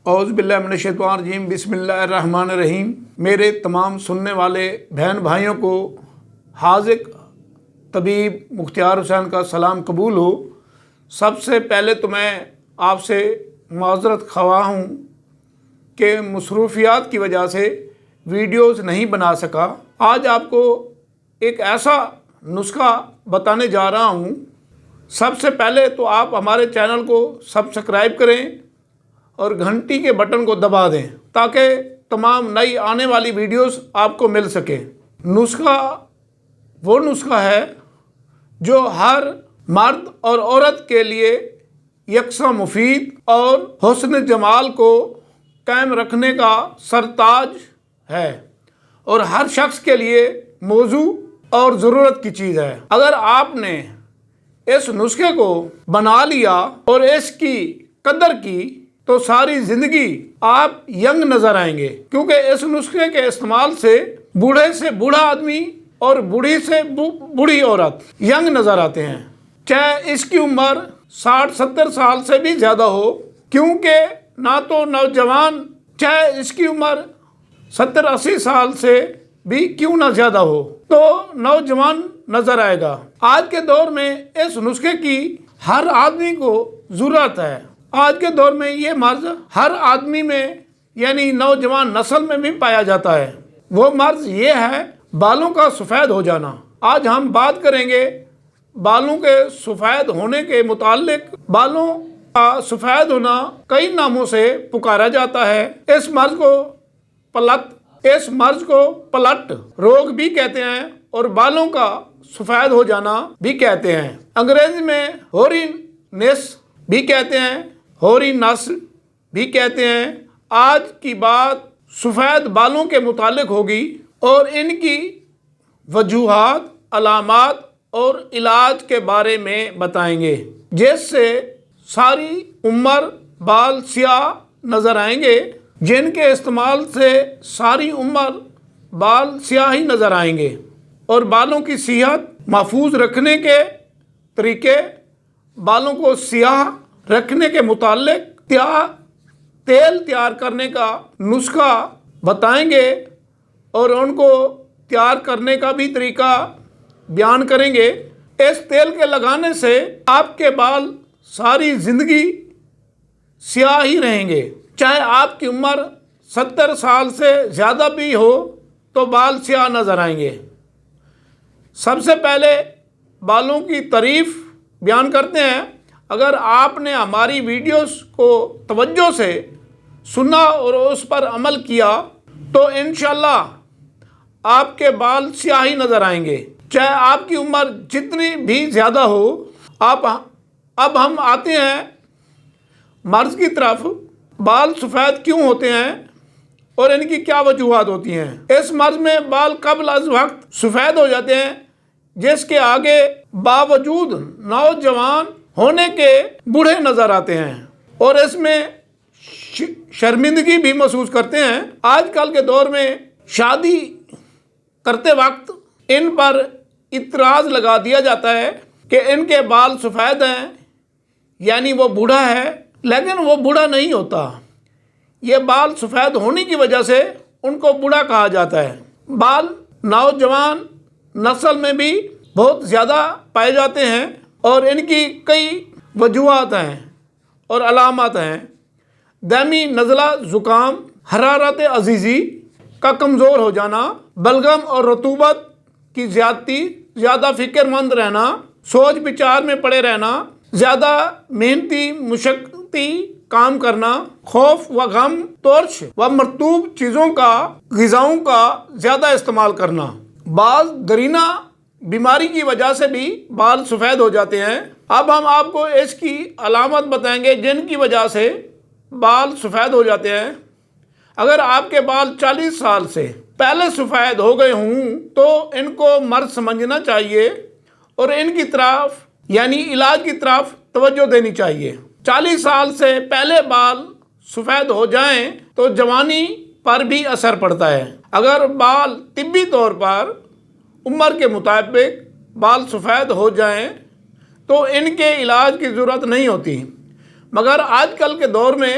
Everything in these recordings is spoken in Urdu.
اعوذ باللہ من الشیطان الرجیم، بسم اللہ الرحمن الرحیم۔ میرے تمام سننے والے بہن بھائیوں کو حاذق طبیب مختار حسین کا سلام قبول ہو۔ سب سے پہلے تو میں آپ سے معذرت خواہ ہوں کہ مصروفیات کی وجہ سے ویڈیوز نہیں بنا سکا۔ آج آپ کو ایک ایسا نسخہ بتانے جا رہا ہوں۔ سب سے پہلے تو آپ ہمارے چینل کو سبسکرائب کریں اور گھنٹی کے بٹن کو دبا دیں تاکہ تمام نئی آنے والی ویڈیوز آپ کو مل سکے۔ نسخہ وہ نسخہ ہے جو ہر مرد اور عورت کے لیے یکساں مفید اور حسن جمال کو قائم رکھنے کا سرتاج ہے اور ہر شخص کے لیے موزوں اور ضرورت کی چیز ہے۔ اگر آپ نے اس نسخے کو بنا لیا اور اس کی قدر کی تو ساری زندگی آپ ینگ نظر آئیں گے، کیونکہ اس نسخے کے استعمال سے بوڑھے سے بوڑھا آدمی اور بوڑھی سے بوڑھی عورت ینگ نظر آتے ہیں، چاہے اس کی عمر 60-70 سال سے بھی زیادہ ہو، کیونکہ نہ تو نوجوان چاہے اس کی عمر 70-80 سال سے بھی کیوں نہ زیادہ ہو تو نوجوان نظر آئے گا۔ آج کے دور میں اس نسخے کی ہر آدمی کو ضرورت ہے۔ آج کے دور میں یہ مرض ہر آدمی میں یعنی نوجوان نسل میں بھی پایا جاتا ہے۔ وہ مرض یہ ہے بالوں کا سفید ہو جانا۔ آج ہم بات کریں گے بالوں کے سفید ہونے کے متعلق۔ بالوں کا سفید ہونا کئی ناموں سے پکارا جاتا ہے۔ اس مرض کو پلٹ روگ بھی کہتے ہیں اور بالوں کا سفید ہو جانا بھی کہتے ہیں۔ انگریزی میں ہورینس بھی کہتے ہیں، ہورینس بھی کہتے ہیں۔ آج کی بات سفید بالوں کے متعلق ہوگی اور ان کی وجوہات، علامات اور علاج کے بارے میں بتائیں گے، جس سے ساری عمر بال سیاہ نظر آئیں گے، جن کے استعمال سے ساری عمر بال سیاہ ہی نظر آئیں گے۔ اور بالوں کی صحت محفوظ رکھنے کے طریقے، بالوں کو سیاہ رکھنے کے متعلق تیل تیار کرنے کا نسخہ بتائیں گے اور ان کو تیار کرنے کا بھی طریقہ بیان کریں گے۔ اس تیل کے لگانے سے آپ کے بال ساری زندگی سیاہ ہی رہیں گے، چاہے آپ کی عمر 70 سال سے زیادہ بھی ہو تو بال سیاہ نظر آئیں گے۔ سب سے پہلے بالوں کی تعریف بیان کرتے ہیں۔ اگر آپ نے ہماری ویڈیوز کو توجہ سے سنا اور اس پر عمل کیا تو انشاءاللہ آپ کے بال سیاہ ہی نظر آئیں گے، چاہے آپ کی عمر جتنی بھی زیادہ ہو۔ اب ہم آتے ہیں مرض کی طرف۔ بال سفید کیوں ہوتے ہیں اور ان کی کیا وجوہات ہوتی ہیں؟ اس مرض میں بال قبل از وقت سفید ہو جاتے ہیں، جس کے آگے باوجود نوجوان ہونے کے بوڑھے نظر آتے ہیں اور اس میں شرمندگی بھی محسوس کرتے ہیں۔ آج کل کے دور میں شادی کرتے وقت ان پر اعتراض لگا دیا جاتا ہے کہ ان کے بال سفید ہیں یعنی وہ بوڑھا ہے، لیکن وہ بوڑھا نہیں ہوتا۔ یہ بال سفید ہونے کی وجہ سے ان کو بوڑھا کہا جاتا ہے۔ بال نوجوان نسل میں بھی بہت زیادہ پائے جاتے ہیں اور ان کی کئی وجوہات ہیں اور علامات ہیں۔ دائمی نزلہ، زکام، حرارت عزیزی کا کمزور ہو جانا، بلغم اور رطوبت کی زیادتی، زیادہ فکر مند رہنا، سوچ بچار میں پڑے رہنا، زیادہ محنتی مشقتی کام کرنا، خوف و غم، ترش و مرطوب چیزوں کا، غذاؤں کا زیادہ استعمال کرنا۔ بعض دیرینہ بیماری کی وجہ سے بھی بال سفید ہو جاتے ہیں۔ اب ہم آپ کو اس کی علامت بتائیں گے جن کی وجہ سے بال سفید ہو جاتے ہیں۔ اگر آپ کے بال 40 سال سے پہلے سفید ہو گئے ہوں تو ان کو مرض سمجھنا چاہیے اور ان کی طرف یعنی علاج کی طرف توجہ دینی چاہیے۔ 40 سال سے پہلے بال سفید ہو جائیں تو جوانی پر بھی اثر پڑتا ہے۔ اگر بال طبی طور پر عمر کے مطابق بال سفید ہو جائیں تو ان کے علاج کی ضرورت نہیں ہوتی، مگر آج کل کے دور میں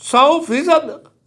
100%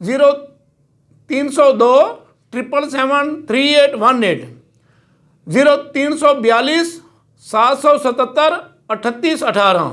0302 777 3818, 0342 777 3818।